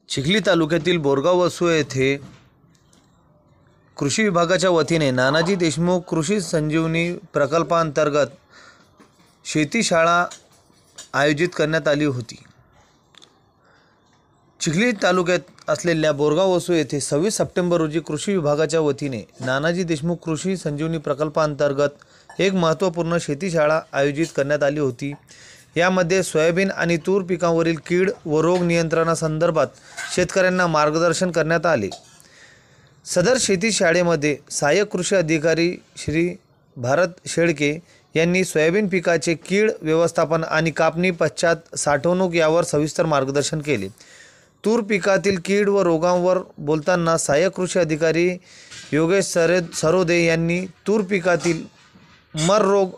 चिखली तालुक्यातील बोरगाव वसू येथे कृषी विभागाच्या वतीने नानाजी देशमुख कृषी संजीवनी प्रकल्पांतर्गत शेती शाळा आयोजित करण्यात आली होती। चिखली तालुक्यात असलेल्या बोरगाव वसू येथे 26 सप्टेंबर रोजी कृषी विभागाच्या वतीने नानाजी देशमुख कृषी संजीवनी प्रकल्पांतर्गत एक महत्त्वपूर्ण शेती शाळा आयोजित करण्यात आली होती। यामध्ये सोयाबीन आणि तूर पिकांवरील कीड व रोग नियंत्रणासंदर्भात शेतकऱ्यांना मार्गदर्शन करण्यात आले। सदर शेती शाळेमध्ये सहाय्यक कृषी अधिकारी श्री भारत शेळके यांनी सोयाबीन पिकाचे कीड व्यवस्थापन आणि कापणी पश्चात साठवणूक यावर सविस्तर मार्गदर्शन केले। तूर पिकातील कीड व रोगांवर बोलताना सहाय्यक कृषी अधिकारी योगेश सरोदे यांनी तूर पिकातील मर रोग,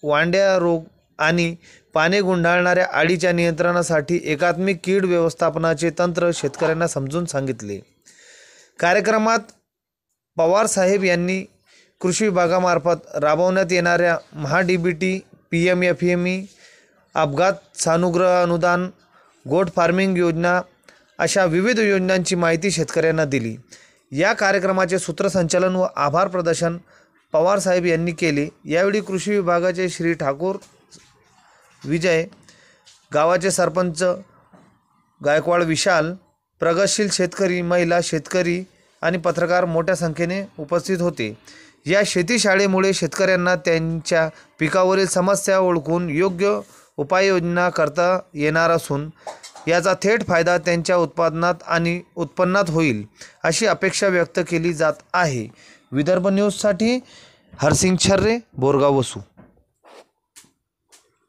वांड्या रोग आणि पाने गुंडाळणाऱ्या अळीच्या नियंत्रणासाठी एकात्मिक कीड व्यवस्थापनाचे तंत्र शेतकऱ्यांना समजून सांगितले। कार्यक्रमात पवार साहेब यांनी कृषी विभागामार्फत राबवण्यात येणाऱ्या महा-डीबीटी, PM-FME, अपघात सानुग्रह अनुदान, गोट फार्मिंग योजना अशा विविध योजनांची माहिती शेतकऱ्यांना दिली। या कार्यक्रमाचे सूत्रसंचालन व आभार प्रदर्शन पवार साहेब यांनी केले। यावेळी कृषी विभागाचे श्री ठाकूर विजय, गावाचे सरपंच गायकवाड विशाल, प्रगतशील शेतकरी, महिला शेतकरी आणि पत्रकार मोठ्या संख्येने उपस्थित होते। या शेती शाळेमुळे शेतकऱ्यांना त्यांच्या पिकावरील समस्या ओळखून योग्य उपाययोजना करता येणार असून याचा थेट फायदा त्यांच्या उत्पादनात आणि उत्पन्नात होईल अशी अपेक्षा व्यक्त केली जात आहे। विदर्भ न्यूजसाठी हरसिंग छर्रे, बोरगाव वसू।